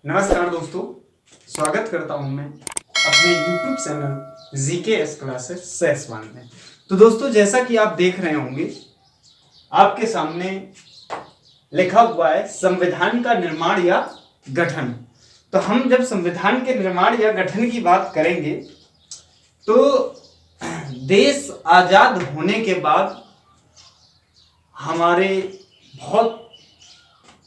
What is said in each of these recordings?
नमस्कार दोस्तों, स्वागत करता हूं मैं अपने YouTube चैनल जीकेएस क्लासेस सेस 1 में। तो दोस्तों, जैसा कि आप देख रहे होंगे, आपके सामने लिखा हुआ है संविधान का निर्माण या गठन। तो हम जब संविधान के निर्माण या गठन की बात करेंगे तो देश आजाद होने के बाद हमारे बहुत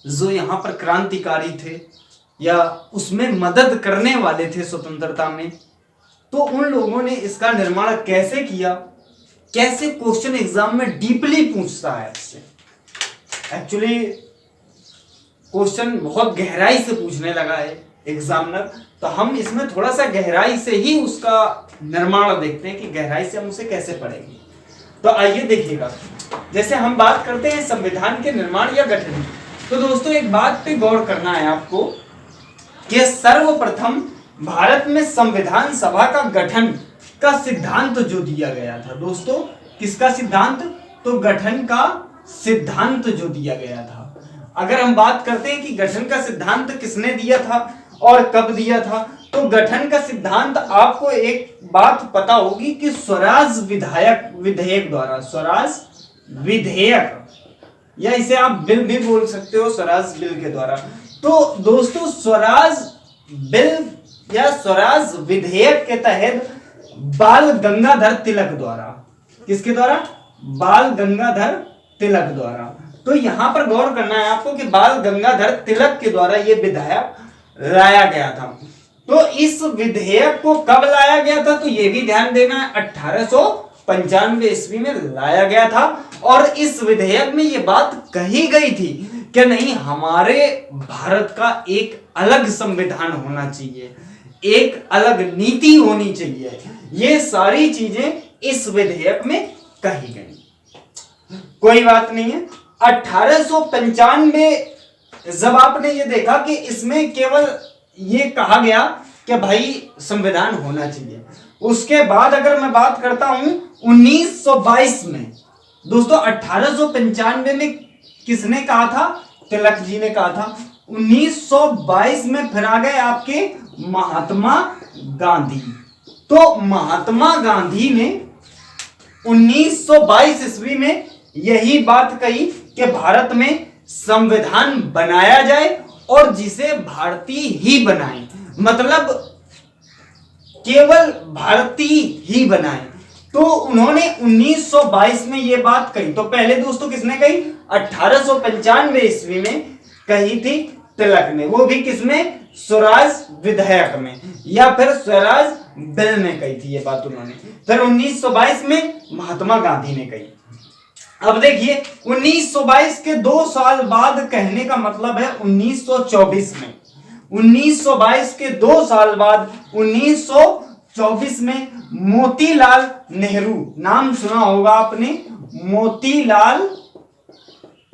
जो यहाँ पर क्रांतिकारी थे या उसमें मदद करने वाले थे स्वतंत्रता में, तो उन लोगों ने इसका निर्माण कैसे किया, कैसे क्वेश्चन एग्जाम में डीपली पूछता है इससे। एक्चुअली क्वेश्चन बहुत गहराई से पूछने लगा है एग्जामिनर, तो हम इसमें थोड़ा सा गहराई से ही उसका निर्माण देखते हैं कि गहराई से हम उसे कैसे पढ़ेंगे। तो आइए देखिएगा, जैसे हम बात करते हैं संविधान के निर्माण या गठन की, तो दोस्तों एक बात पे गौर करना है आपको कि सर्वप्रथम भारत में संविधान सभा का गठन का सिद्धांत जो दिया गया था, दोस्तों किसका सिद्धांत, तो गठन का सिद्धांत जो दिया गया था। अगर हम बात करते हैं कि गठन का सिद्धांत किसने दिया था और कब दिया था, तो गठन का सिद्धांत आपको एक बात पता होगी कि स्वराज विधेयक द्वारा, स्वराज विधेयक या इसे आप बिल भी बोल सकते हो, स्वराज बिल के द्वारा। तो दोस्तों स्वराज बिल या स्वराज विधेयक के तहत बाल गंगाधर तिलक द्वारा, किसके द्वारा, बाल गंगाधर तिलक द्वारा। तो यहां पर गौर करना है आपको कि बाल गंगाधर तिलक के द्वारा यह विधेयक लाया गया था। तो इस विधेयक को कब लाया गया था, तो यह भी ध्यान देना है 1895 ईस्वी में लाया गया था। और इस विधेयक में यह बात कही गई थी कि नहीं, हमारे भारत का एक अलग संविधान होना चाहिए, एक अलग नीति होनी चाहिए। ये सारी चीजें इस विधेयक में कही गई। कोई बात नहीं है, 1895 जब आपने ये देखा कि इसमें केवल ये कहा गया कि भाई संविधान होना चाहिए, उसके बाद अगर मैं बात करता हूं 1922 में, दोस्तों 1895 में किसने कहा था, तिलक जी ने कहा था। 1922 में फिर आ गए आपके महात्मा गांधी। तो महात्मा गांधी ने 1922 ईस्वी में यही बात कही कि भारत में संविधान बनाया जाए और जिसे भारतीय ही बनाए, मतलब केवल भारतीय ही बनाए। तो उन्होंने 1922 में यह बात कही। तो पहले दोस्तों किसने कही, 1895 ईस्वी में कही थी तिलक ने, वो भी किसमें, स्वराज विधेयक में या फिर स्वराज बिल में कही थी ये बात उन्होंने। फिर 1922 में महात्मा गांधी ने कही। अब देखिए 1922 के 2 साल बाद कहने का मतलब है 1924 में, 1922 के 2 साल बाद 1924 में मोतीलाल नेहरू, नाम सुना होगा आपने, मोतीलाल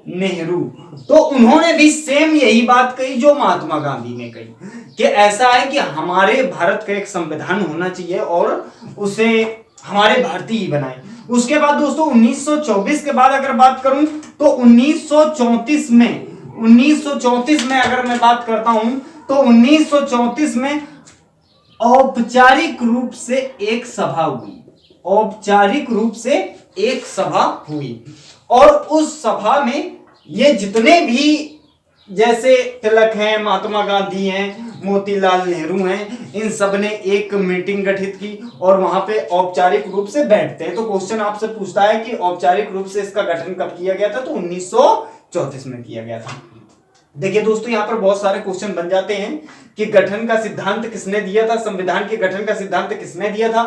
नेहरू। तो उन्होंने भी सेम यही बात कही जो महात्मा गांधी ने कही कि ऐसा है कि हमारे भारत का एक संविधान होना चाहिए और उसे हमारे भारतीय ही बनाए। उसके बाद दोस्तों 1924 के बाद अगर बात करूं तो 1934 में अगर मैं बात करता हूं तो 1934 में औपचारिक रूप से एक सभा हुई, औपचारिक रूप से एक सभा हुई। और उस सभा में ये जितने भी जैसे तिलक हैं, महात्मा गांधी हैं, मोतीलाल नेहरू हैं, इन सब ने एक मीटिंग गठित की और वहां पे औपचारिक रूप से बैठते हैं। तो क्वेश्चन आपसे पूछता है कि औपचारिक रूप से इसका गठन कब किया गया था, तो 1934 में किया गया था। देखिए दोस्तों, यहां पर बहुत सारे क्वेश्चन बन जाते हैं कि गठन का सिद्धांत किसने दिया था, संविधान के गठन का सिद्धांत किसने दिया था,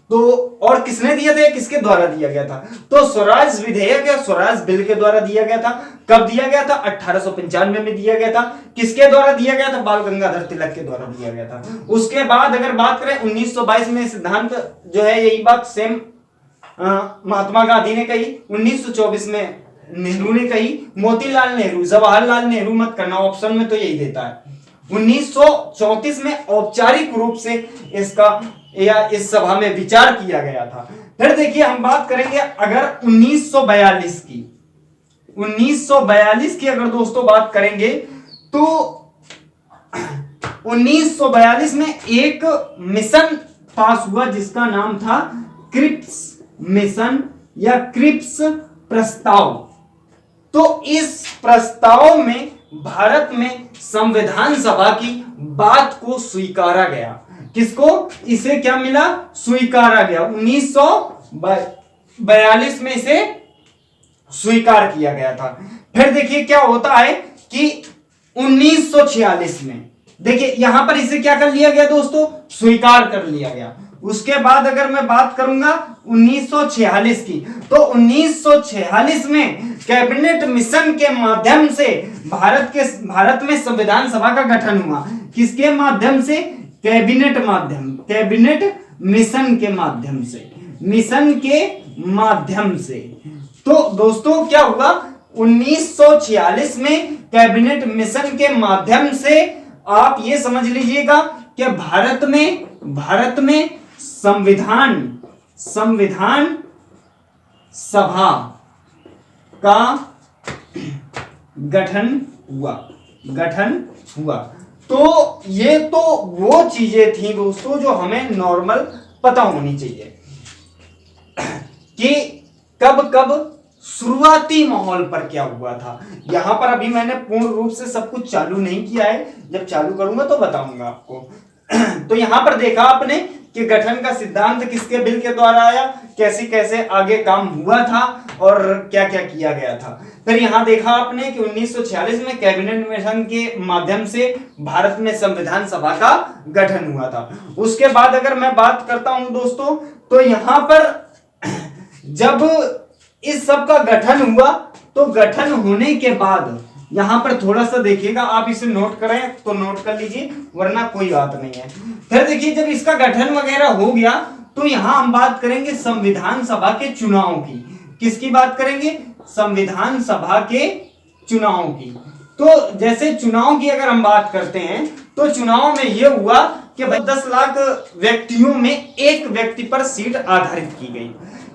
तो और किसने दिया था, किसके द्वारा दिया गया था, तो स्वराज विधेयक या स्वराज बिल के द्वारा दिया गया था। कब दिया गया था, 1895 में दिया गया था। किसके द्वारा दिया गया था, बाल गंगाधर तिलक के द्वारा दिया गया था। उसके बाद अगर बात करें 1922 में सिद्धांत जो है, यही बात सेम महात्मा गांधी ने कही, 1924 में नेहरू ने कही, मोतीलाल नेहरू, जवाहरलाल नेहरू मत करना, ऑप्शन में तो यही देता है। 1934 में औपचारिक रूप से इसका या इस सभा में विचार किया गया था। फिर देखिए हम बात करेंगे अगर 1942 की, 1942 की अगर दोस्तों बात करेंगे तो 1942 में एक मिशन पास हुआ जिसका नाम था क्रिप्स मिशन या क्रिप्स प्रस्ताव। तो इस प्रस्ताव में भारत में संविधान सभा की बात को स्वीकारा गया। किसको? इसे क्या मिला? स्वीकारा गया। 1942 में इसे स्वीकार किया गया था। फिर देखिए क्या होता है कि 1946 में देखिए यहां पर इसे क्या कर लिया गया दोस्तों? स्वीकार कर लिया गया। उसके बाद अगर मैं बात करूंगा 1946 की, तो 1946 में कैबिनेट मिशन के माध्यम से भारत में संविधान सभा का गठन हुआ। किसके माध्यम से? कैबिनेट मिशन के माध्यम से। तो दोस्तों क्या हुआ? 1946 में कैबिनेट मिशन के माध्यम से आप ये समझ लीजिएगा कि भारत में संविधान सभा का गठन हुआ। तो ये तो वो चीजें थी दोस्तों जो हमें नॉर्मल पता होनी चाहिए कि कब शुरुआती माहौल पर क्या हुआ था। यहां पर अभी मैंने पूर्ण रूप से सब कुछ चालू नहीं किया है, जब चालू करूंगा तो बताऊंगा आपको। तो यहां पर देखा आपने कि गठन का सिद्धांत किसके बिल के द्वारा आया, कैसे आगे काम हुआ था और क्या क्या किया गया था। फिर यहां देखा आपने कि 1946 में कैबिनेट मिशन के माध्यम से भारत में संविधान सभा का गठन हुआ था। उसके बाद अगर मैं बात करता हूं दोस्तों, तो यहां पर जब इस सब का गठन हुआ, तो गठन होने के बाद यहां पर थोड़ा सा देखिएगा, आप इसे नोट करें तो नोट कर लीजिए, वरना कोई बात नहीं है। फिर देखिए जब इसका गठन वगैरह हो गया, तो यहां हम बात करेंगे संविधान सभा के चुनाव की। किसकी बात करेंगे? संविधान सभा के चुनाव की। तो जैसे चुनाव की अगर हम बात करते हैं, तो चुनाव में यह हुआ कि 10 लाख व्यक्तियों में एक व्यक्ति पर सीट आधारित की गई।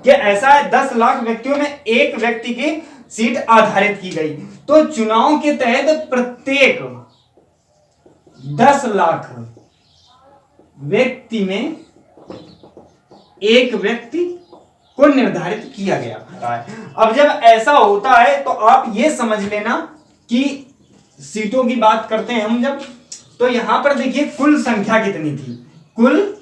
कि ऐसा है 10 लाख व्यक्तियों में एक व्यक्ति की सीट आधारित की गई। तो चुनाव के तहत प्रत्येक 10 लाख व्यक्ति में एक व्यक्ति को निर्धारित किया गया। अब जब ऐसा होता है तो आप ये समझ लेना कि सीटों की बात करते हैं हम जब, तो यहां पर देखिए कुल संख्या कितनी थी। कुल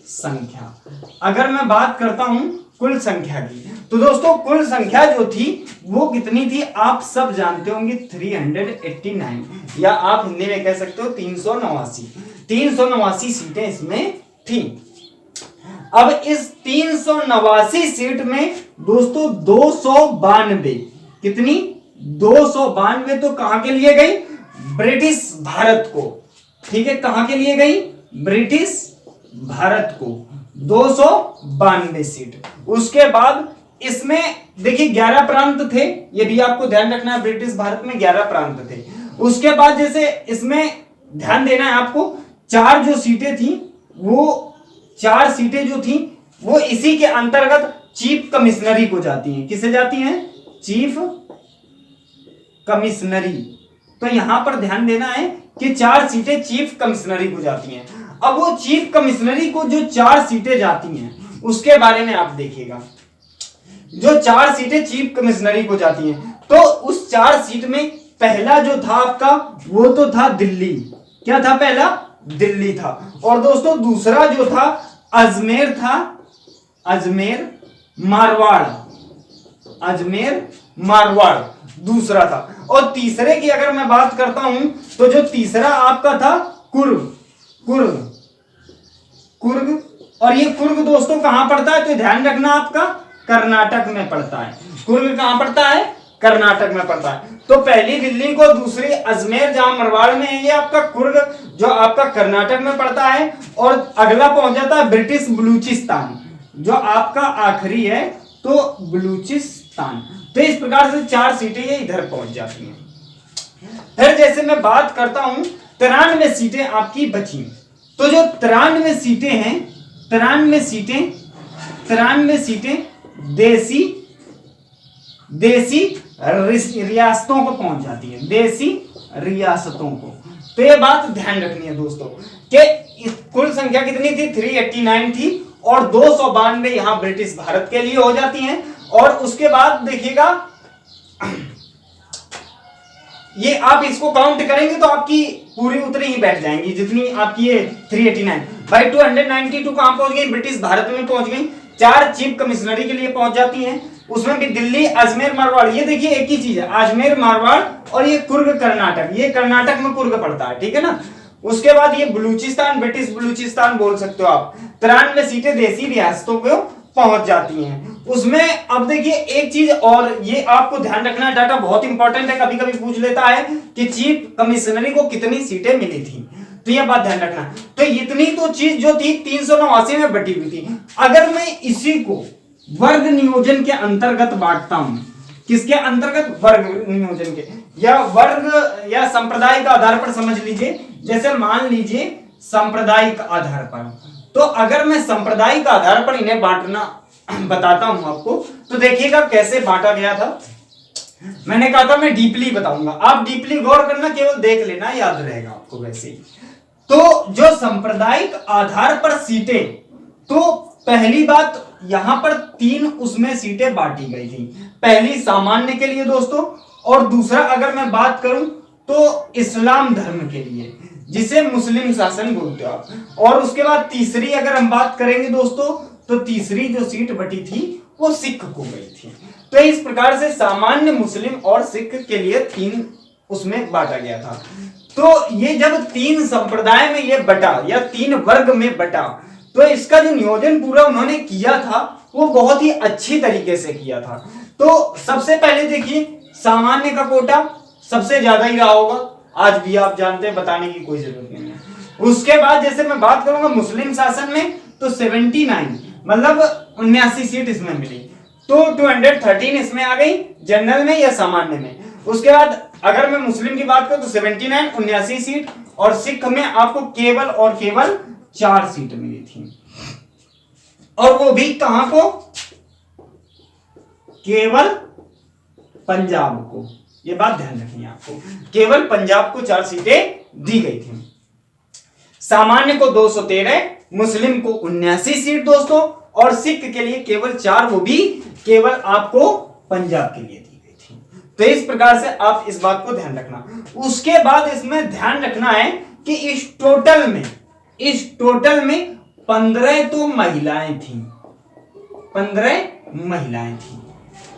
संख्या अगर मैं बात करता हूं कुल संख्या की, तो दोस्तों कुल संख्या जो थी वो कितनी थी आप सब जानते होंगे, 389, या आप हिंदी में कह सकते हो 389 सीटें इसमें थी। अब इस 389 सीट में दोस्तों 292, कितनी? 292 तो कहां के लिए गई? ब्रिटिश भारत को। ठीक है, कहां के लिए गई? ब्रिटिश भारत को 292 सीट। उसके बाद इसमें देखिए 11 प्रांत थे, ये भी आपको ध्यान रखना है, ब्रिटिश भारत में 11 प्रांत थे। उसके बाद जैसे इसमें ध्यान देना है आपको, 4 जो सीटें थी, वो 4 सीटें जो थी वो इसी के अंतर्गत चीफ कमिश्नरी को जाती हैं। किसे जाती हैं? चीफ कमिश्नरी। तो यहां पर ध्यान देना है कि 4 सीटें चीफ कमिश्नरी को जाती हैं। अब वो चीफ कमिश्नरी को जो 4 सीटें जाती हैं उसके बारे में आप देखिएगा। जो 4 सीटें चीफ कमिश्नरी को जाती हैं, तो उस 4 सीट में पहला जो था आपका वो तो था दिल्ली। क्या था? पहला दिल्ली था। और दोस्तों दूसरा जो था अजमेर था, अजमेर मारवाड़ दूसरा था। और तीसरे की अगर मैं बात करता हूं, तो जो तीसरा आपका था कुर्ग। और ये कुर्ग दोस्तों कहां पड़ता है? तो ध्यान रखना आपका कर्नाटक में पड़ता है। कुर्ग कहां पड़ता है? कर्नाटक में पड़ता है। तो पहली दिल्ली को, दूसरी अजमेर जहां मारवाड़ में है, ये आपका कुर्ग जो आपका कर्नाटक में पड़ता है। और अगला पहुंच जाता है ब्रिटिश बलूचिस्तान, जो आपका आखिरी है, तो बलूचिस्तान। तो इस प्रकार से 4 सीटें ये इधर पहुंच जाती हैं। फिर जैसे मैं बात करता हूं 93 सीटें आपकी बची। तो जो 93 सीटें हैं, 93 सीटें देसी रियासतों को पहुंच जाती है, देसी रियासतों को। तो ये बात ध्यान रखनी है दोस्तों कि कुल संख्या कितनी थी, 389 थी, और 292 यहां ब्रिटिश भारत के लिए हो जाती हैं। और उसके बाद देखिएगा ये आप इसको काउंट करेंगे तो आपकी पूरी उतनी ही बैठ जाएंगी जितनी आपकी ये 389 बाई 292 कहां पहुंच गई, ब्रिटिश भारत में पहुंच गई। 4 चीफ कमिश्नरी के लिए पहुंच जाती हैं, उसमें भी दिल्ली, अजमेर, मारवाड़। ये देखिए एक ही चीज है, अजमेर, मारवाड़ और ये कुर्ग कर्नाटक, ये कर्नाटक में कुर्ग पड़ता है, ठीक है ना। उसके बाद ये बलूचिस्तान, ब्रिटिश बलूचिस्तान बोल सकते हो आप। 93 सीटें देसी रियासतों को पहुंच जाती हैं उसमें। अब देखिए एक चीज और, ये आपको ध्यान रखना, डाटा बहुत इंपॉर्टेंट है, कभी कभी पूछ लेता है कि चीफ कमिश्नरी को कितनी सीटें मिली थी, तो यह बात ध्यान रखना। तो इतनी तो चीज जो थी 389 में बटी हुई थी। अगर मैं इसी को वर्ग नियोजन के अंतर्गत बांटता हूं, किसके अंतर्गत, वर्ग नियोजन के, या वर्ग या सांप्रदायिक आधार पर समझ लीजिए। जैसे मान लीजिए सांप्रदायिक आधार पर, तो अगर मैं सांप्रदायिक आधार पर इन्हें बांटना बताता हूं आपको, तो देखिएगा कैसे बांटा गया था। मैंने कहा था मैं डीपली बताऊंगा, आप डीपली गौर करना, केवल देख लेना, याद रहेगा आपको वैसे ही। तो जो सांप्रदायिक आधार पर सीटें, तो पहली बात यहां पर 3 उसमें सीटें बांटी गई थी। पहली सामान्य के लिए दोस्तों, और दूसरा अगर मैं बात करूं तो इस्लाम धर्म के लिए, जिसे मुस्लिम शासन बोलते हो आप। और उसके बाद तीसरी अगर हम बात करेंगे दोस्तों, तो तीसरी जो सीट बटी थी वो सिख को गई थी। तो इस प्रकार से सामान्य, मुस्लिम और सिख के लिए 3 उसमें बांटा गया था। तो ये जब 3 संप्रदाय में ये बटा या 3 वर्ग में बटा, तो इसका जो नियोजन पूरा उन्होंने किया था वो बहुत ही अच्छी तरीके से किया था। तो सबसे पहले देखिए सामान्य का कोटा सबसे ज्यादा ही रहा होगा, आज भी आप जानते हैं, बताने की कोई जरूरत नहीं है। उसके बाद जैसे मैं बात करूंगा मुस्लिम शासन में, तो 79 मतलब 79 सीट इसमें मिली, तो 213 इसमें आ गई जनरल में या सामान्य में। उसके बाद अगर मैं मुस्लिम की बात करूं तो 79 79 सीट, और सिख में आपको केवल और केवल 4 सीट मिली थी, और वो भी कहां को, केवल पंजाब को। ये बात ध्यान रखनी है आपको, केवल पंजाब को 4 सीटें दी गई थी। सामान्य को 213, मुस्लिम को 79 सीट दोस्तों, और सिख के लिए केवल 4, वो भी केवल आपको पंजाब के लिए दी गई थी। तो इस प्रकार से आप इस बात को ध्यान रखना। उसके बाद इसमें ध्यान रखना है कि इस टोटल में 15 तो महिलाएं थी, 15 महिलाएं थी।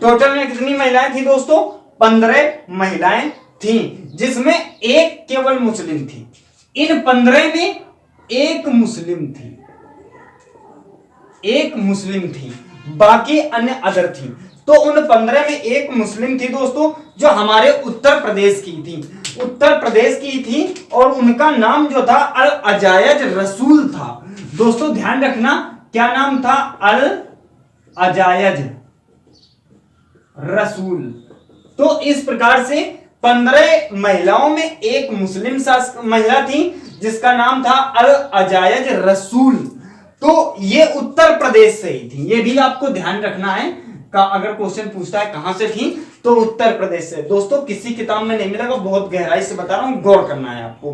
टोटल में कितनी महिलाएं थी दोस्तों, 15 महिलाएं थी, जिसमें एक केवल मुस्लिम थी। इन 15 में एक मुस्लिम थी, बाकी अन्य अदर थी। तो उन 15 में एक मुस्लिम थी दोस्तों, जो हमारे उत्तर प्रदेश की थी, और उनका नाम जो था अल अजायज रसूल था। दोस्तों ध्यान रखना, क्या नाम था, अल अजायज रसूल। तो इस प्रकार से 15 महिलाओं में एक मुस्लिम महिला थी, जिसका नाम था अल अजायज रसूल। तो ये उत्तर प्रदेश से ही थी, ये भी आपको ध्यान रखना है। अगर क्वेश्चन पूछता है कहां से थी, तो उत्तर प्रदेश से। दोस्तों किसी किताब में नहीं मिलेगा, बहुत गहराई से बता रहा हूं, गौर करना है आपको।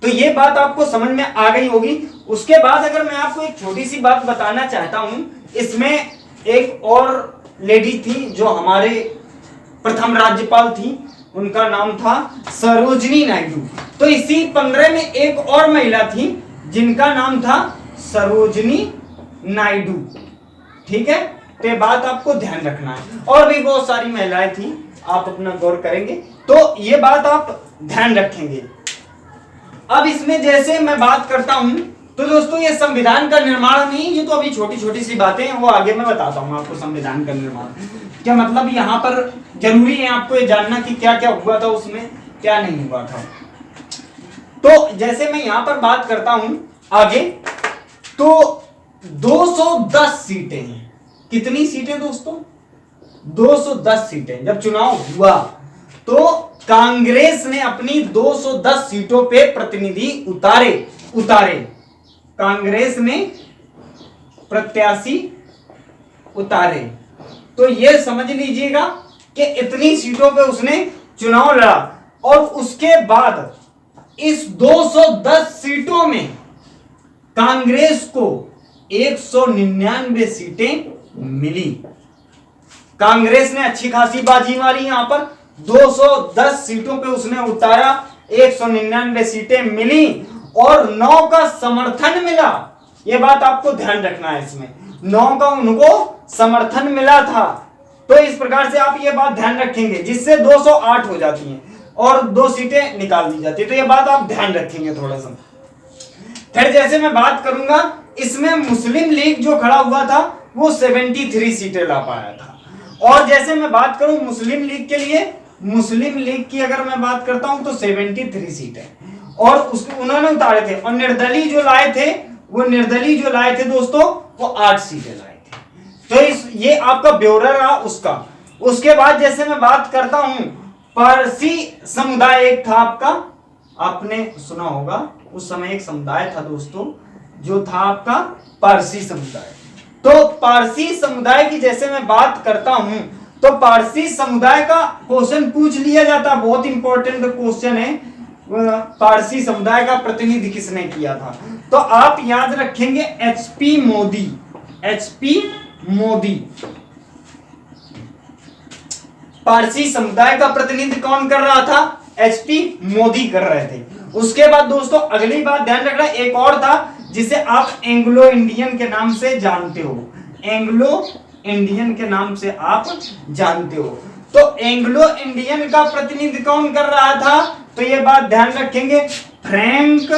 तो ये बात आपको समझ में आ गई होगी। उसके बाद अगर मैं आपको एक छोटी सी बात बताना चाहता हूं, इसमें एक और लेडी थी जो हमारे प्रथम राज्यपाल थी, उनका नाम था सरोजनी नायडू। तो इसी 15 में एक और महिला थी जिनका नाम था सरोजनी नायडू, ठीक है। तो ये बात आपको ध्यान रखना है, और भी बहुत सारी महिलाएं थी, आप अपना गौर करेंगे तो ये बात आप ध्यान रखेंगे। अब इसमें जैसे मैं बात करता हूं, तो दोस्तों ये संविधान का निर्माण नहीं, ये तो अभी छोटी छोटी सी बातें हैं, वो आगे मैं बताता हूं आपको। संविधान का निर्माण क्या मतलब, यहाँ पर जरूरी है आपको ये जानना कि क्या क्या हुआ था उसमें, क्या नहीं हुआ था। तो जैसे मैं यहां पर बात करता हूं आगे, तो 210 सीटें हैं। कितनी सीटें दोस्तों, 210 सीटें। जब चुनाव हुआ तो कांग्रेस ने अपनी 210 सीटों पे प्रतिनिधि उतारे। कांग्रेस ने प्रत्याशी उतारे। तो यह समझ लीजिएगा कि इतनी सीटों पे उसने चुनाव लड़ा। और उसके बाद इस 210 सीटों में कांग्रेस को 199 सीटें मिली। कांग्रेस ने अच्छी खासी बाजी मारी, यहां पर 210 सीटों पे उसने उतारा, 199 सीटें मिली और 9 का समर्थन मिला। यह बात आपको ध्यान रखना है, इसमें 9 का उनको समर्थन मिला था। तो इस प्रकार से आप ये बात ध्यान रखेंगे, जिससे 208 हो जाती हैं और 2 सीटें निकाल दी जाती है। तो ये बात आप ध्यान रखेंगे थोड़ा सा। फिर जैसे मैं बात करूंगा, इसमें मुस्लिम लीग जो खड़ा हुआ था वो 73 सीटें ला पाया था। और जैसे मैं बात करूं मुस्लिम लीग के लिए, मुस्लिम लीग की अगर मैं बात करता हूं तो 73 सीटें और उसको उन्होंने उतारे थे। और निर्दलीय जो लाए थे दोस्तों, वो 8 सीटें लाए थे। तो ये आपका ब्यौरा रहा उसका। उसके बाद जैसे मैं बात करता हूं, पारसी समुदाय एक था आपका, आपने सुना होगा, उस समय एक समुदाय था दोस्तों, जो था आपका पारसी समुदाय। तो पारसी समुदाय की जैसे मैं बात करता हूं, तो पारसी समुदाय का क्वेश्चन पूछ लिया जाता, बहुत इंपॉर्टेंट क्वेश्चन है, पारसी समुदाय का प्रतिनिधि किसने किया था। तो आप याद रखेंगे एचपी मोदी। पारसी समुदाय का प्रतिनिधि कौन कर रहा था? एचपी मोदी कर रहे थे। उसके बाद दोस्तों अगली बात ध्यान रखना, एक और था जिसे आप एंग्लो इंडियन के नाम से जानते हो। एंग्लो इंडियन के नाम से आप जानते हो। तो एंग्लो इंडियन का प्रतिनिधि कौन कर रहा था? तो ये बात ध्यान रखेंगे, फ्रैंक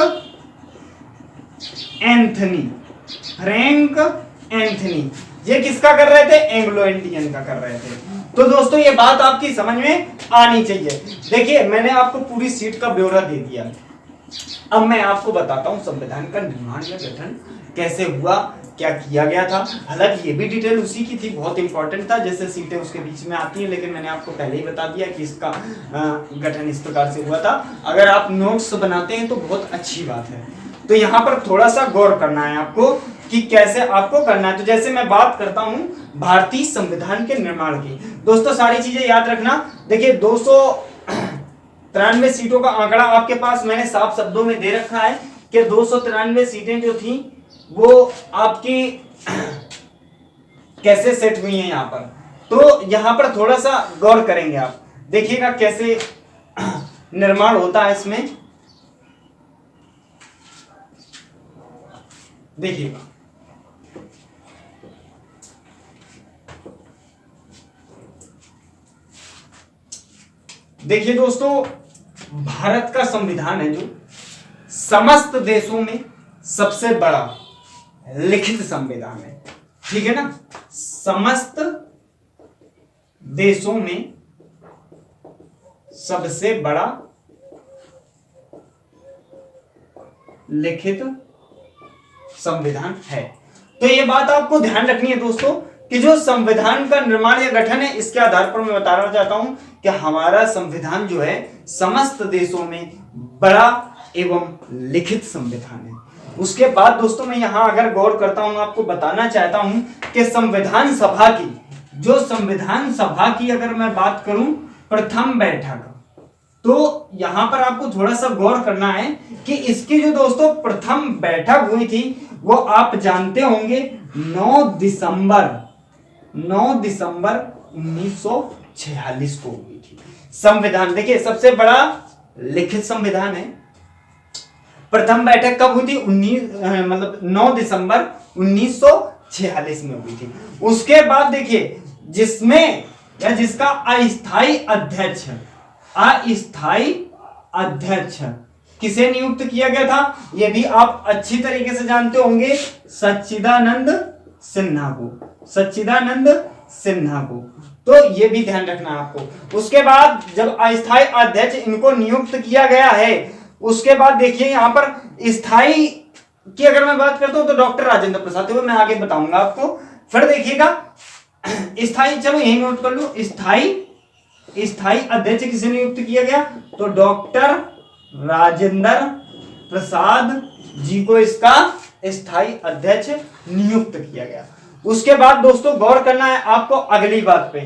एंथनी। ये किसका कर रहे थे? एंग्लो इंडियन का कर रहे थे। तो दोस्तों ये बात आपकी समझ में आनी चाहिए। देखिए मैंने आपको पूरी सीट का ब्यौरा दे दिया। अब मैं आपको बताता हूं संविधान का निर्माण या गठन कैसे हुआ, क्या किया गया था। हालांकि ये भी डिटेल उसी की थी, बहुत इंपॉर्टेंट था, जैसे सीटें उसके बीच में आती हैं, लेकिन मैंने आपको पहले ही बता दिया कि इसका गठन इस प्रकार से हुआ था। अगर आप नोट्स बनाते हैं तो बहुत अच्छी बात है। तो यहाँ पर थोड़ा सा गौर करना है आपको कि कैसे आपको करना है। तो जैसे मैं बात करता हूं भारतीय संविधान के निर्माण की, दोस्तों सारी चीजें याद रखना। देखिए 293 सीटों का आंकड़ा आपके पास मैंने साफ शब्दों में दे रखा है कि 293 सीटें जो थी वो आपकी कैसे सेट हुई हैं यहाँ पर। तो यहाँ पर थोड़ा सा गौर करेंगे आप, देखिएगा कैसे निर्माण होता है इसमें, देखिएगा। देखिए दोस्तों, भारत का संविधान है जो समस्त देशों में सबसे बड़ा लिखित संविधान है, ठीक है ना। समस्त देशों में सबसे बड़ा लिखित संविधान है। तो ये बात आपको ध्यान रखनी है दोस्तों कि जो संविधान का निर्माण या गठन है, इसके आधार पर मैं बताना चाहता हूं कि हमारा संविधान जो है समस्त देशों में बड़ा एवं लिखित संविधान है। उसके बाद दोस्तों मैं यहां अगर गौर करता हूं, आपको बताना चाहता हूं कि संविधान सभा की अगर मैं बात करूं प्रथम बैठक, तो यहां पर आपको थोड़ा सा गौर करना है कि इसकी जो दोस्तों प्रथम बैठक हुई थी वो आप जानते होंगे 9 दिसंबर 1946 को हुई थी। संविधान देखिए सबसे बड़ा लिखित संविधान है। प्रथम बैठक कब हुई थी? 9 दिसंबर 1946 में हुई थी। उसके बाद देखिए जिसमें या जिसका अस्थायी अध्यक्ष किसे नियुक्त किया गया था, यह भी आप अच्छी तरीके से जानते होंगे, सच्चिदानंद सिन्हा को। तो यह भी ध्यान रखना है आपको। उसके बाद जब अस्थायी अध्यक्ष इनको नियुक्त किया गया है, उसके बाद देखिए यहां पर स्थायी की अगर मैं बात करता हूं तो डॉक्टर राजेंद्र प्रसाद, तो मैं आगे बताऊंगा आपको। फिर देखिएगा स्थायी, चलो यही नोट कर लो, स्थायी अध्यक्ष किसे नियुक्त किया गया? तो डॉक्टर राजेंद्र प्रसाद जी को इसका स्थायी अध्यक्ष नियुक्त किया गया। उसके बाद दोस्तों गौर करना है आपको अगली बात पे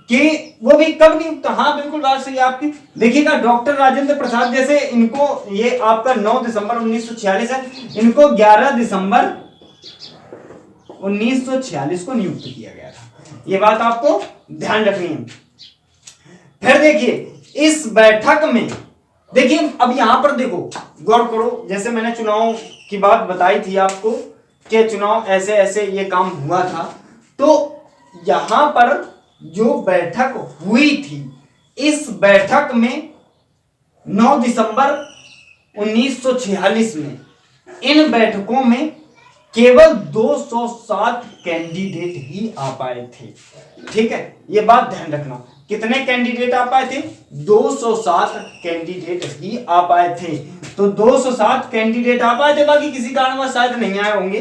कि वो भी कब नियुक्त, हाँ बिल्कुल बात सही है आपकी। देखिएगा डॉक्टर राजेंद्र प्रसाद जैसे इनको, ये आपका 9 दिसंबर 1946 है, इनको 11 दिसंबर 1946 को नियुक्त किया गया था। ये बात आपको ध्यान रखनी है। फिर देखिए इस बैठक में, देखिए अब यहां पर देखो गौर करो, जैसे मैंने चुनाव की बात बताई थी आपको कि चुनाव ऐसे ऐसे ये काम हुआ था, तो यहां पर जो बैठक हुई थी, इस बैठक में 9 दिसंबर 1946 में इन बैठकों में केवल 207 कैंडिडेट ही आ पाए थे। ठीक है, ये बात ध्यान रखना। कितने कैंडिडेट आ पाए थे? 207 कैंडिडेट ही आ पाए थे। तो 207 कैंडिडेट आ पाए थे, बाकी किसी कारणवश शायद नहीं आए होंगे,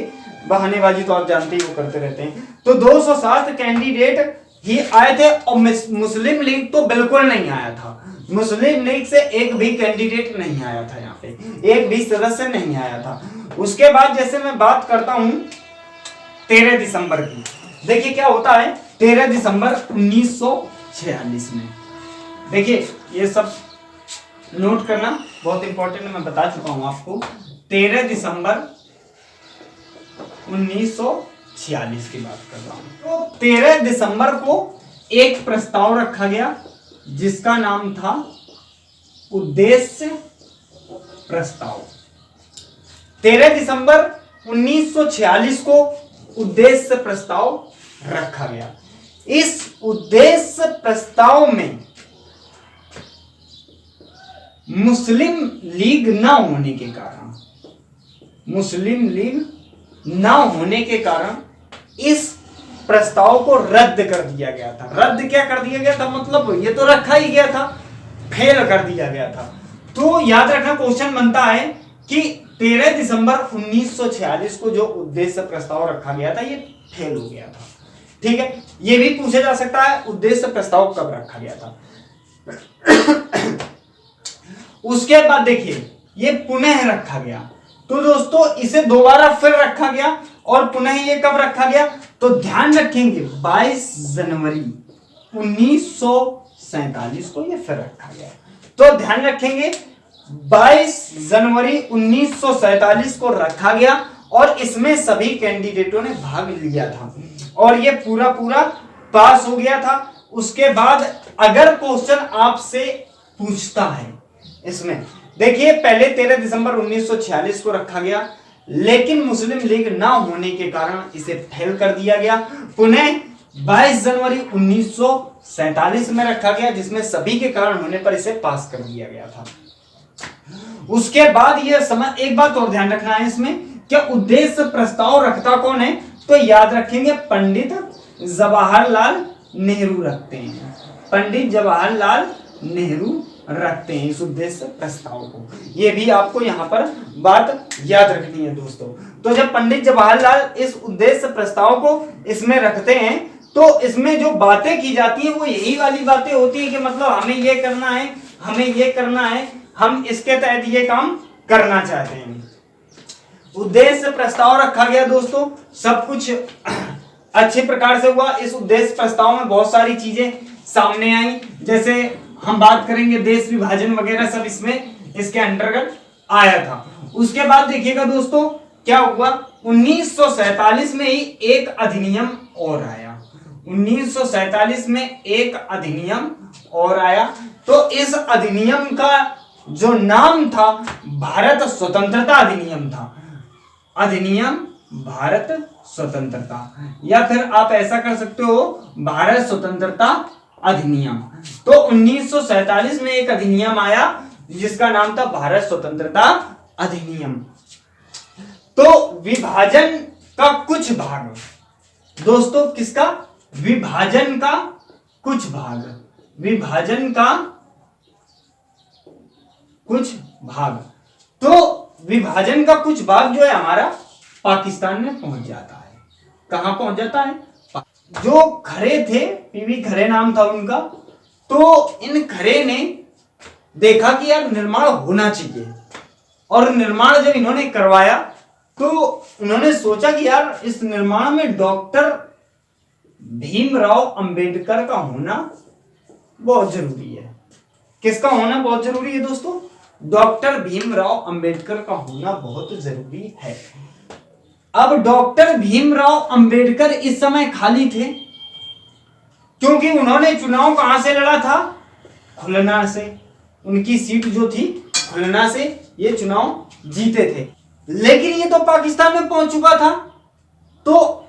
बहानेबाजी तो आप जानते ही वो करते रहते हैं। तो 207 कैंडिडेट ही आए थे और मुस्लिम लीग तो बिल्कुल नहीं आया था। मुस्लिम लीग से एक भी कैंडिडेट नहीं आया था, यहाँ पे एक भी सदस्य नहीं आया था। उसके बाद जैसे मैं बात करता हूं 13 दिसंबर की, देखिए क्या होता है 13 दिसंबर 1946 में। देखिए ये सब नोट करना बहुत इंपॉर्टेंट, मैं बता चुका हूं आपको। 13 दिसंबर 1946 की बात कर रहा हूं। तो 13 दिसंबर को एक प्रस्ताव रखा गया जिसका नाम था उद्देश्य प्रस्ताव। 13 दिसंबर 1946 को उद्देश्य प्रस्ताव रखा गया। इस उद्देश्य प्रस्ताव में मुस्लिम लीग ना होने के कारण, मुस्लिम लीग ना होने के कारण इस प्रस्ताव को रद्द कर दिया गया था। रद्द क्या कर दिया गया था? मतलब ये तो रखा ही गया था, फेल कर दिया गया था। तो याद रखना क्वेश्चन बनता है कि 13 दिसंबर 1946 को जो उद्देश्य प्रस्ताव रखा गया था ये फेल हो गया था। ठीक है, ये भी पूछा जा सकता है उद्देश्य प्रस्ताव कब रखा गया था। उसके बाद देखिए ये पुनः रखा गया। तो दोस्तों इसे दोबारा फिर रखा गया और पुनः ये कब रखा गया? तो ध्यान रखेंगे 22 जनवरी 1947 को ये फिर रखा गया। तो ध्यान रखेंगे 22 जनवरी 1947 को रखा गया और इसमें सभी कैंडिडेटों ने भाग लिया था और ये पूरा पास हो गया था। उसके बाद अगर क्वेश्चन आपसे पूछता है इसमें, देखिए पहले 13 दिसंबर 1946 को रखा गया, लेकिन मुस्लिम लीग ना होने के कारण इसे फेल कर दिया गया। पुनः 22 जनवरी 1947 में रखा गया जिसमें सभी के कारण होने पर इसे पास कर दिया गया था। उसके बाद यह समय, एक बात और ध्यान रखना है इसमें, क्या उद्देश्य प्रस्ताव रखता कौन है? तो याद रखेंगे पंडित जवाहरलाल नेहरू रखते हैं। पंडित जवाहरलाल नेहरू रखते हैं इस उद्देश्य प्रस्ताव को। यह भी आपको यहां पर बात याद रखनी है दोस्तों। तो जब पंडित जवाहरलाल इस उद्देश्य प्रस्ताव को इसमें रखते हैं तो इसमें जो बातें की जाती है वो यही वाली बातें होती है कि मतलब हमें ये करना है, हमें ये करना है, हम इसके तहत ये काम करना चाहते हैं। उद्देश्य प्रस्ताव रखा गया दोस्तों, सब कुछ अच्छे प्रकार से हुआ। इस उद्देश्य प्रस्ताव में बहुत सारी चीजें सामने आई, जैसे हम बात करेंगे देश विभाजन वगैरह सब इसमें इसके अंतर्गत आया था। उसके बाद देखिएगा दोस्तों क्या हुआ, 1947 में ही एक अधिनियम और आया। 1947 में एक अधिनियम और आया। तो इस अधिनियम का जो नाम था भारत स्वतंत्रता अधिनियम था। अधिनियम भारत स्वतंत्रता, या फिर आप ऐसा कर सकते हो भारत स्वतंत्रता अधिनियम। तो 1947 में एक अधिनियम आया जिसका नाम था भारत स्वतंत्रता अधिनियम। तो विभाजन का कुछ भाग दोस्तों, किसका? विभाजन का कुछ भाग, विभाजन का कुछ भाग। तो विभाजन का कुछ भाग जो है हमारा पाकिस्तान में पहुंच जाता है। कहां पहुंच जाता है? जो खरे थे, पीवी खरे नाम था उनका, तो इन खरे ने देखा कि यार निर्माण होना चाहिए, और निर्माण जब इन्होंने करवाया तो उन्होंने सोचा कि यार इस निर्माण में डॉक्टर भीमराव अंबेडकर का होना बहुत जरूरी है। किसका होना बहुत जरूरी है दोस्तों? डॉक्टर भीमराव अंबेडकर का होना बहुत जरूरी है। अब डॉक्टर भीमराव अंबेडकर इस समय खाली थे क्योंकि उन्होंने चुनाव कहां से लड़ा था? खुलना से। उनकी सीट जो थी खुलना से ये चुनाव जीते थे, लेकिन ये तो पाकिस्तान में पहुंच चुका था, तो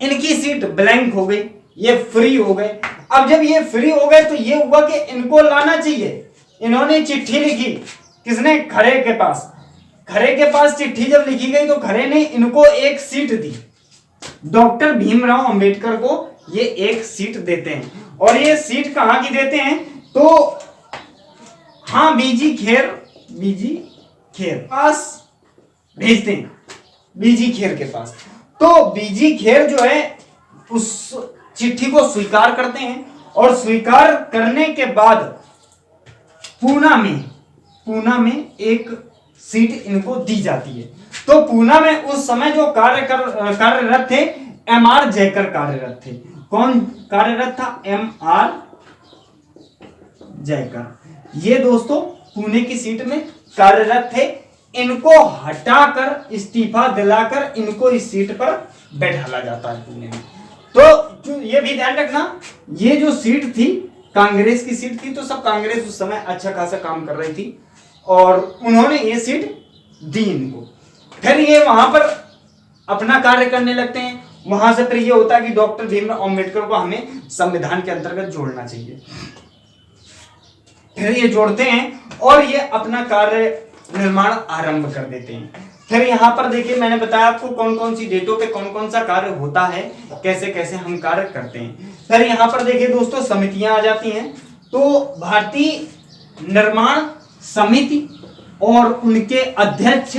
इनकी सीट ब्लैंक हो गई, ये फ्री हो गए। अब जब ये फ्री हो गए तो ये हुआ कि इनको लाना चाहिए। इन्होंने चिट्ठी लिखी, किसने? खरे के पास। खरे के पास चिट्ठी जब लिखी गई तो खरे ने इनको एक सीट दी। डॉक्टर भीमराव अंबेडकर को ये एक सीट देते हैं, और ये सीट कहां की देते हैं? तो हाँ, बीजी खेर पास भेजते हैं, बीजी खेर के पास। तो बीजी खेर जो है उस चिट्ठी को स्वीकार करते हैं, और स्वीकार करने के बाद पूना में एक सीट इनको दी जाती है। तो पूना में उस समय जो कार्यरत थे, एमआर जयकर कार्यरत थे। कौन कार्यरत था? एमआर जयकर। ये दोस्तों पुणे की सीट में कार्यरत थे। इनको हटाकर, इस्तीफा दिलाकर इनको इस सीट पर बैठाला जाता है पुणे में। तो ये भी ध्यान रखना, ये जो सीट थी कांग्रेस की सीट थी, तो सब कांग्रेस उस समय अच्छा खासा काम कर रही थी, और उन्होंने ये सीट दी इनको। फिर ये वहां पर अपना कार्य करने लगते हैं। वहां से फिर ये होता है कि डॉक्टर भीमराव अंबेडकर को हमें संविधान के अंतर्गत जोड़ना चाहिए। फिर ये जोड़ते हैं और ये अपना कार्य निर्माण आरंभ कर देते हैं। फिर यहाँ पर देखिए, मैंने बताया आपको कौन कौन सी डेटों पे कौन कौन सा कार्य होता है, कैसे कैसे हम कार्य करते हैं। फिर यहाँ पर देखिए दोस्तों, समितियां आ जाती हैं। तो भारतीय निर्माण समिति और उनके अध्यक्ष,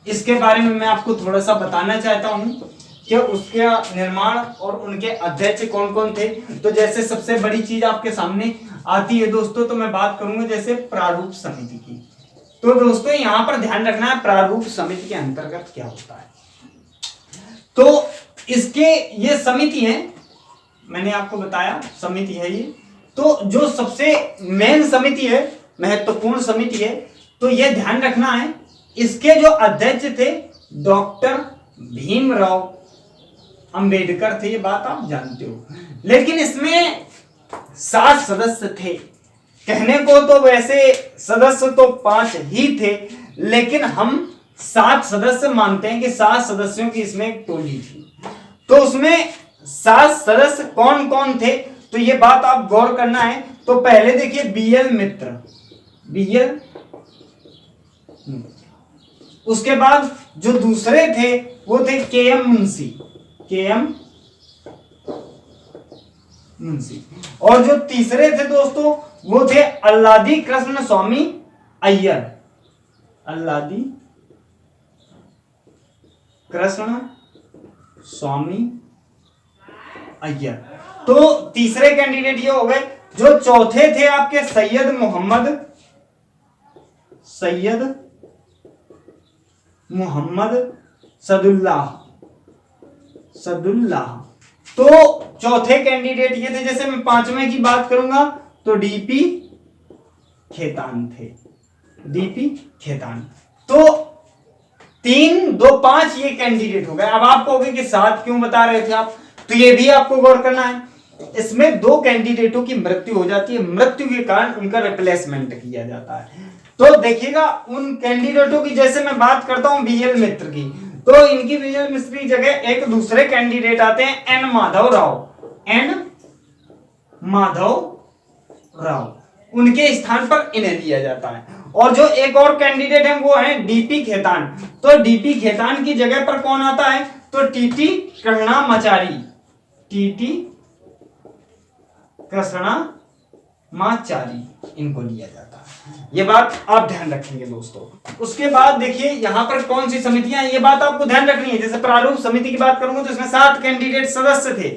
इसके बारे में मैं आपको थोड़ा सा बताना चाहता हूं कि उसके निर्माण और उनके अध्यक्ष कौन कौन थे। तो जैसे सबसे बड़ी चीज आपके सामने आती है दोस्तों, तो मैं बात करूंगा जैसे प्रारूप समिति की। तो दोस्तों यहां पर ध्यान रखना है, प्रारूप समिति के अंतर्गत क्या होता है। तो इसके ये समिति है, मैंने आपको बताया समिति है ये। तो जो सबसे मेन समिति है, महत्वपूर्ण समिति है, तो ये ध्यान रखना है, इसके जो अध्यक्ष थे डॉक्टर भीमराव अंबेडकर थे, ये बात आप जानते हो। लेकिन इसमें 7 सदस्य थे। कहने को तो वैसे सदस्य तो 5 ही थे, लेकिन हम 7 सदस्य मानते हैं कि 7 सदस्यों की इसमें एक टोली थी। तो उसमें 7 सदस्य कौन कौन थे, तो ये बात आप गौर करना है। तो पहले देखिए बीएल मित्र, बीएल। उसके बाद जो दूसरे थे वो थे केएम मुंशी, केएम मुंशी। और जो तीसरे थे दोस्तों वो थे अल्लादी कृष्ण स्वामी अय्यर, अल्लादी कृष्ण स्वामी अय्यर। तो तीसरे कैंडिडेट ये हो गए। जो चौथे थे आपके सैयद मोहम्मद सदुल्लाह। तो चौथे कैंडिडेट ये थे। जैसे मैं 5वें की बात करूंगा तो डीपी खेतान थे, डीपी खेतान। तो 3, 2, 5 ये कैंडिडेट हो गए। अब आप कहोगे कि 7 क्यों बता रहे थे आप, तो ये भी आपको गौर करना है। इसमें 2 कैंडिडेटों की मृत्यु हो जाती है, मृत्यु के कारण उनका रिप्लेसमेंट किया जाता है। तो देखिएगा उन कैंडिडेटों की, जैसे मैं बात करता हूं बीएल मित्र की, तो इनकी बीएल मित्र की जगह एक दूसरे कैंडिडेट आते हैं एन माधव राव, उनके स्थान पर इन्हें दिया जाता है। और जो एक और कैंडिडेट है वो है डीपी खेतान। तो डीपी खेतान की जगह पर कौन आता है, तो टीटी कृष्णामाचारी, टीटी कृष्णामाचारी इनको लिया जाता है। ये बात आप ध्यान रखेंगे दोस्तों। उसके बाद देखिए यहां पर कौन सी समितियां हैं, ये बात आपको ध्यान रखनी है। जैसे प्रारूप समिति की बात करूंगा तो इसमें 7 कैंडिडेट सदस्य थे,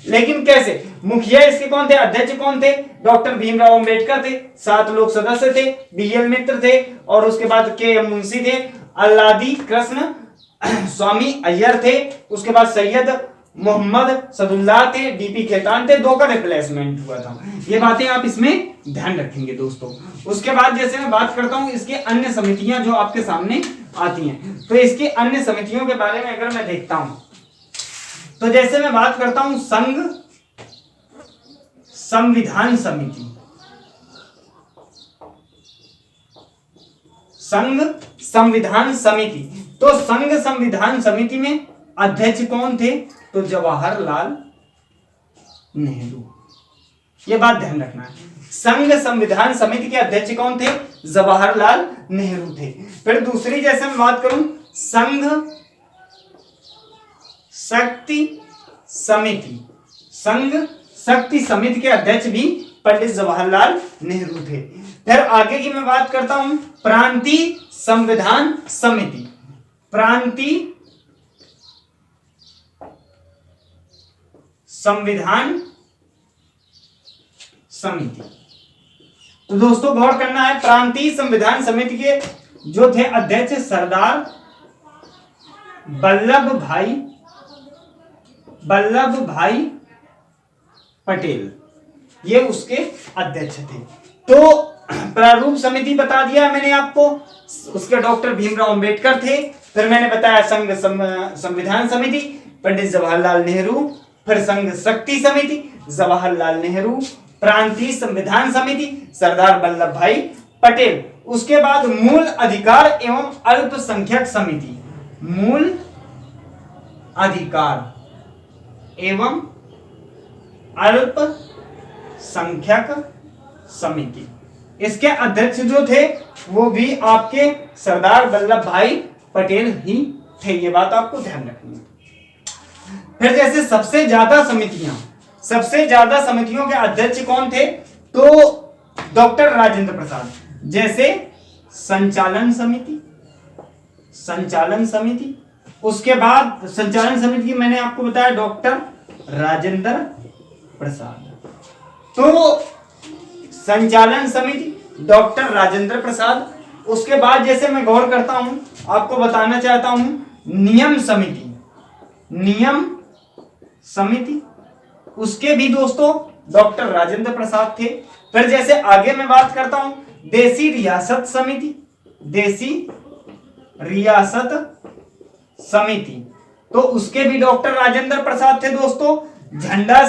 लेकिन कैसे, मुखिया इसके कौन थे, अध्यक्ष कौन थे, डॉक्टर भीमराव अंबेडकर थे, 7 लोग सदस्य थे, बीएल मित्र थे, और उसके बाद के मुंशी थे, अल्लादी कृष्ण स्वामी अय्यर थे, उसके बाद सैयद मोहम्मद सदुल्लाह थे, डीपी खेतान थे, 2 का रिप्लेसमेंट हुआ था। ये बातें आप इसमें ध्यान रखेंगे दोस्तों। उसके बाद जैसे मैं बात करता हूं इसके अन्य समितियां जो आपके सामने आती हैं, तो इसकी अन्य समितियों के बारे में अगर मैं देखता हूं तो जैसे मैं बात करता हूं संघ संविधान समिति, संघ संविधान समिति। तो संघ संविधान समिति में अध्यक्ष कौन थे? तो जवाहरलाल नेहरू। यह बात ध्यान रखना है, संघ संविधान समिति के अध्यक्ष कौन थे? जवाहरलाल नेहरू थे। फिर दूसरी जैसे मैं बात करूं संघ शक्ति समिति, संघ शक्ति समिति के अध्यक्ष भी पंडित जवाहरलाल नेहरू थे। फिर आगे की मैं बात करता हूं प्रांतीय संविधान समिति, प्रांतीय संविधान समिति। तो दोस्तों गौर करना है, प्रांतीय संविधान समिति के जो थे अध्यक्ष सरदार वल्लभ भाई पटेल, ये उसके अध्यक्ष थे। तो प्रारूप समिति बता दिया मैंने आपको, उसके डॉक्टर भीमराव अंबेडकर थे। फिर मैंने बताया संघ संविधान समिति पंडित जवाहरलाल नेहरू, फिर संघ शक्ति समिति जवाहरलाल नेहरू, प्रांतीय संविधान समिति सरदार वल्लभ भाई पटेल। उसके बाद मूल अधिकार एवं अल्पसंख्यक समिति, मूल अधिकार एवं अल्पसंख्यक समिति, इसके अध्यक्ष जो थे वो भी आपके सरदार वल्लभ भाई पटेल ही थे। ये बात आपको ध्यान रखनी है। फिर जैसे सबसे ज्यादा समितियों के अध्यक्ष कौन थे? तो डॉक्टर राजेंद्र प्रसाद। जैसे संचालन समिति, उसके बाद संचालन समिति की मैंने आपको बताया डॉक्टर राजेंद्र प्रसाद। तो संचालन समिति डॉक्टर राजेंद्र प्रसाद। उसके बाद जैसे मैं गौर करता हूं, आपको बताना चाहता हूं नियम समिति, उसके भी दोस्तों डॉक्टर राजेंद्र प्रसाद थे। फिर जैसे आगे मैं बात करता हूं देसी रियासत समिति, तो उसके भी डॉक्टर राजेंद्र प्रसाद थे दोस्तों। झंडा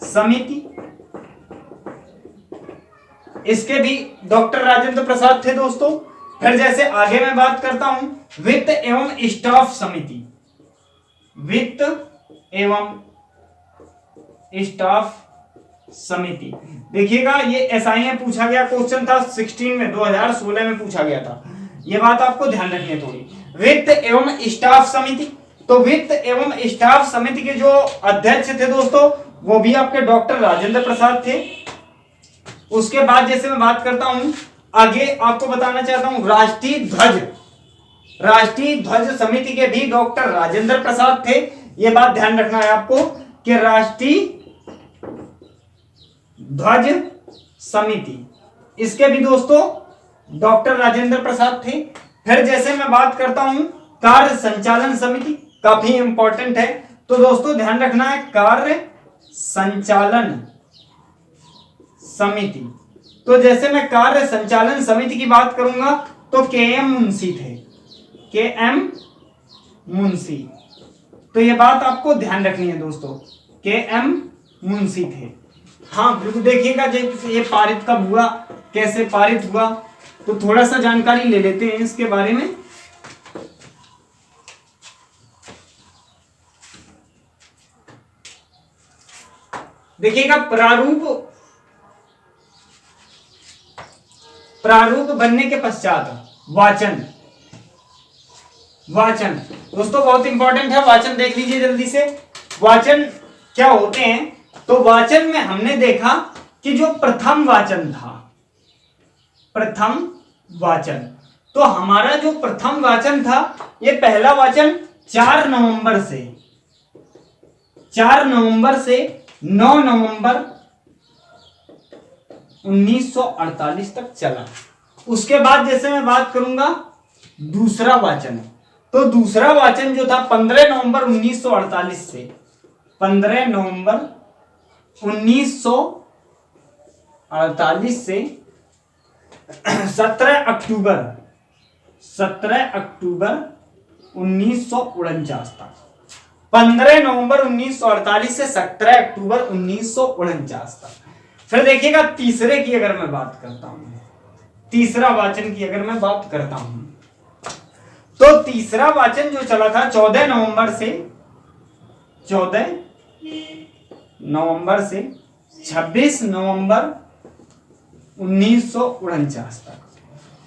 समिति, इसके भी डॉक्टर राजेंद्र प्रसाद थे दोस्तों। फिर जैसे आगे मैं बात करता हूं वित्त एवं स्टाफ समिति, देखिएगा ये एसआई में पूछा गया क्वेश्चन था 2016 में पूछा गया था। ये बात आपको ध्यान रखनी है थोड़ी। वित्त एवं स्टाफ समिति, तो वित्त एवं स्टाफ समिति के जो अध्यक्ष थे दोस्तों वो भी आपके डॉक्टर राजेंद्र प्रसाद थे। उसके बाद जैसे मैं बात करता हूं आगे आपको बताना चाहता हूं राष्ट्रीय ध्वज समिति के भी डॉक्टर राजेंद्र प्रसाद थे। यह बात ध्यान रखना है आपको कि राष्ट्रीय ध्वज समिति, इसके भी दोस्तों डॉक्टर राजेंद्र प्रसाद थे। फिर जैसे मैं बात करता हूं कार्य संचालन समिति, काफी इंपॉर्टेंट है, तो दोस्तों ध्यान रखना है कार्य संचालन समिति। तो जैसे मैं कार्य संचालन समिति की बात करूंगा तो के.एम. मुंशी थे, के.एम. मुंशी। तो ये बात आपको ध्यान रखनी है दोस्तों, के.एम. मुंशी थे। हाँ बिल्कुल, देखिएगा जैसे ये पारित कब हुआ, कैसे पारित हुआ, तो थोड़ा सा जानकारी ले लेते हैं इसके बारे में। देखिएगा प्रारूप बनने के पश्चात वाचन दोस्तों बहुत इंपॉर्टेंट है। वाचन देख लीजिए जल्दी से। वाचन क्या होते हैं? तो वाचन में हमने देखा कि जो प्रथम वाचन था, तो हमारा जो प्रथम वाचन था ये पहला वाचन 4 नवंबर से 9 नवंबर 1948 तक चला। उसके बाद जैसे मैं बात करूंगा दूसरा वाचन, तो दूसरा वाचन जो था 15 नवंबर 1948 से 15 नवंबर 1948 से 17 अक्टूबर 1949 तक। 15 नवंबर 1948 से 17 अक्टूबर 1949 तक। फिर देखिएगा तीसरे की अगर मैं बात करता हूं, तीसरा वाचन की अगर मैं बात करता हूं, तो तीसरा वाचन जो चला था 14 नवंबर से 26 नवंबर 1949 तक।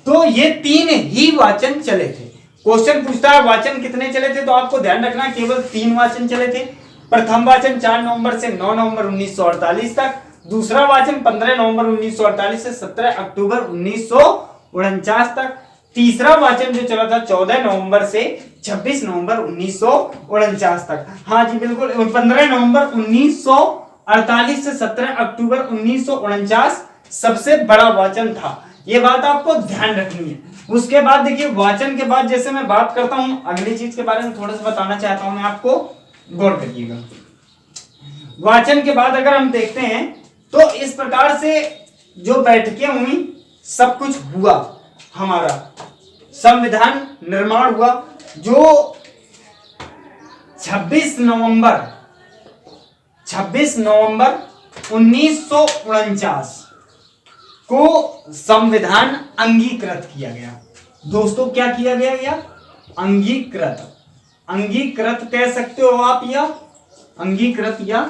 तो ये 3 ही वाचन चले थे। क्वेश्चन पूछता है वाचन कितने चले थे, तो आपको ध्यान रखना केवल 3 वाचन चले थे। प्रथम वाचन 4 नवंबर से 9 नवंबर 1948 तक, दूसरा वाचन 15 नवंबर 1948 से 17 अक्टूबर 1949 तक, तीसरा वाचन जो चला था 14 नवंबर से 26 नवंबर 1949 तक। हाँ जी बिल्कुल, 15 नवंबर 1948 से 17 अक्टूबर 1949 सबसे बड़ा वाचन था। ये बात आपको ध्यान रखनी है। उसके बाद देखिए वाचन के बाद जैसे मैं बात करता हूं, अगली चीज के बारे में थोड़ा सा बताना चाहता हूं मैं आपको, गौर करिएगा। वाचन के बाद अगर हम देखते हैं तो इस प्रकार से जो बैठकें हुई, सब कुछ हुआ, हमारा संविधान निर्माण हुआ, जो 26 नवंबर 1949 को संविधान अंगीकृत किया गया। दोस्तों क्या किया गया? अंगीकृत कह सकते हो आप, या अंगीकृत या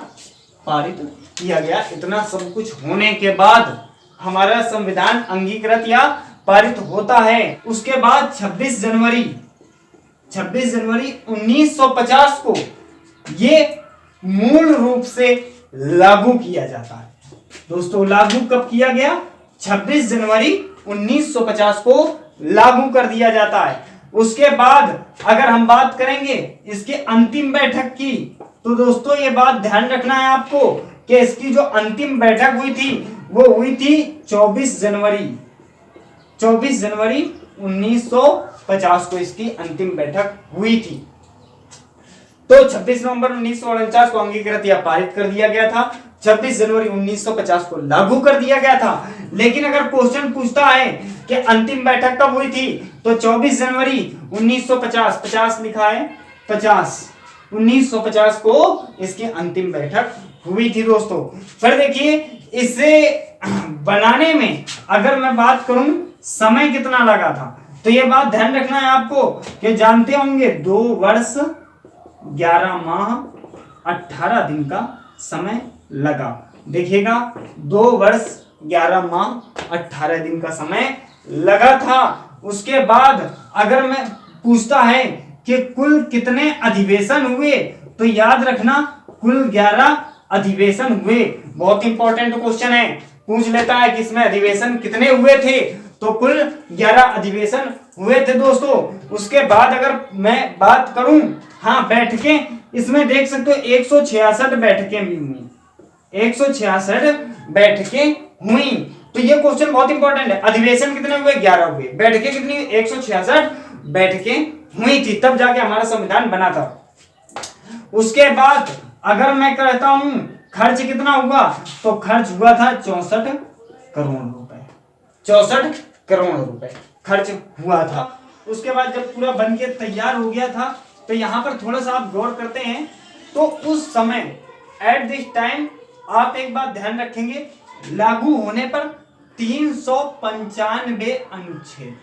पारित किया गया। इतना सब कुछ होने के बाद हमारा संविधान अंगीकृत या पारित होता है। उसके बाद 26 जनवरी 1950 को ये मूल रूप से लागू किया जाता है। दोस्तों लागू कब किया गया? 26 जनवरी 1950 को लागू कर दिया जाता है। उसके बाद अगर हम बात करेंगे इसके अंतिम बैठक की, तो दोस्तों ये बात ध्यान रखना है आपको कि इसकी जो अंतिम बैठक हुई थी वो हुई थी 24 जनवरी 1950 को इसकी अंतिम बैठक हुई थी। तो 26 नवंबर 1949 को अंगीकृत या पारित कर दिया गया था, 26 जनवरी 1950 को लागू कर दिया गया था। लेकिन अगर क्वेश्चन पूछता है कि अंतिम बैठक कब हुई थी, तो 24 जनवरी 1950, 50 लिखा है, 1950 को इसकी अंतिम बैठक हुई थी दोस्तों। फिर देखिए इसे बनाने में अगर मैं बात करूं समय कितना लगा था, तो ये बात ध्यान रखना है आपको कि जानते होंगे 2 वर्ष 11 माह 18 दिन का समय लगा। देखिएगा 2 वर्ष 11 माह 18 दिन का समय लगा था। उसके बाद अगर मैं पूछता है कि कुल कितने अधिवेशन हुए, तो याद रखना कुल 11 अधिवेशन हुए। बहुत इंपॉर्टेंट क्वेश्चन है, पूछ लेता है कि इसमें अधिवेशन कितने हुए थे, तो कुल 11 अधिवेशन हुए थे दोस्तों। उसके बाद अगर मैं बात करूं, हाँ बैठकें इसमें देख सकते हो 166 बैठकें भी हुई, 166 बैठकें हुई। तो ये क्वेश्चन बहुत इंपॉर्टेंट है। अधिवेशन कितने हुए? 11 हुए। बैठकें कितनी? 166 बैठकें हुई थी, तब जाके हमारा संविधान बना था। उसके बाद अगर मैं कहता हूं खर्च कितना हुआ, तो खर्च हुआ था 64 करोड़ रुपए, 64 करोड़ रुपए खर्च हुआ था। उसके बाद जब पूरा बन के तैयार हो गया था, तो यहां पर थोड़ा सा आप गौर करते हैं, तो उस समय एट दिस टाइम आप एक बात ध्यान रखेंगे, लागू होने पर 395 अनुच्छेद,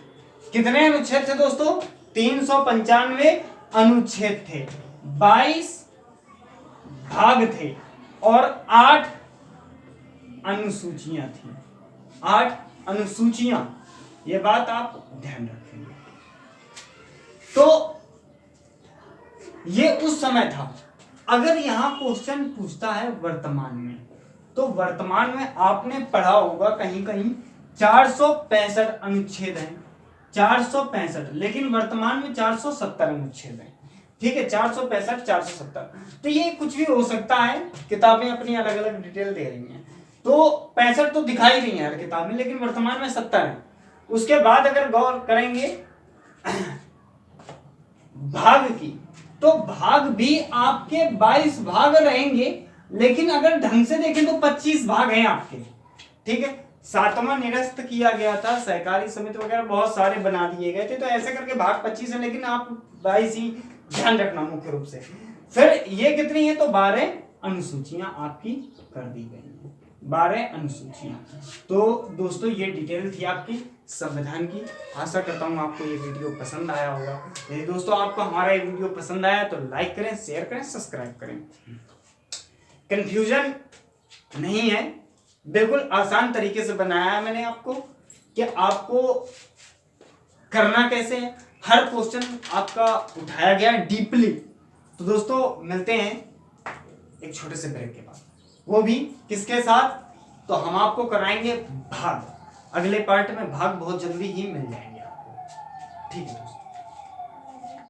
कितने अनुच्छेद थे दोस्तों? 395 अनुच्छेद थे, 22 भाग थे और 8 अनुसूचियां थी, 8 अनुसूचियां। ये बात आप ध्यान रखेंगे। तो ये उस समय था। अगर यहां क्वेश्चन पूछता है वर्तमान में, तो वर्तमान में आपने पढ़ा होगा कहीं कहीं 465 अनुच्छेद हैं, 465, लेकिन वर्तमान में 470 अनुच्छेद हैं। ठीक है, 465 470, तो ये कुछ भी हो सकता है, किताबें अपनी अलग अलग डिटेल दे रही हैं। तो 65 तो दिखाई रही है हर किताब में, लेकिन वर्तमान में 70 है। उसके बाद अगर गौर करेंगे भाग की, तो भाग भी आपके 22 भाग रहेंगे, लेकिन अगर ढंग से देखें तो 25 भाग हैं आपके। ठीक है, 7वां निरस्त किया गया था, सहकारी समिति वगैरह बहुत सारे बना दिए गए थे, तो ऐसे करके भाग 25 है, लेकिन आप 22 ही ध्यान रखना मुख्य रूप से। फिर ये कितनी है, तो 12 अनुसूचियां आपकी कर दी गई हैं, 12 अनुसूचियां। तो दोस्तों ये डिटेल थी आपकी संविधान की। आशा करता हूं आपको ये वीडियो पसंद आया होगा। यदि दोस्तों आपको हमारा ये वीडियो पसंद आया तो लाइक करें, शेयर करें, सब्सक्राइब करें। कंफ्यूजन नहीं है, बिल्कुल आसान तरीके से बनाया है मैंने आपको कि आपको करना कैसे है। हर क्वेश्चन आपका उठाया गया डीपली। तो दोस्तों मिलते हैं एक छोटे से ब्रेक के बाद, वो भी किसके साथ, तो हम आपको कराएंगे भाग। अगले पार्ट में भाग बहुत जल्दी ही मिल जाएंगे आपको। ठीक है दोस्तों।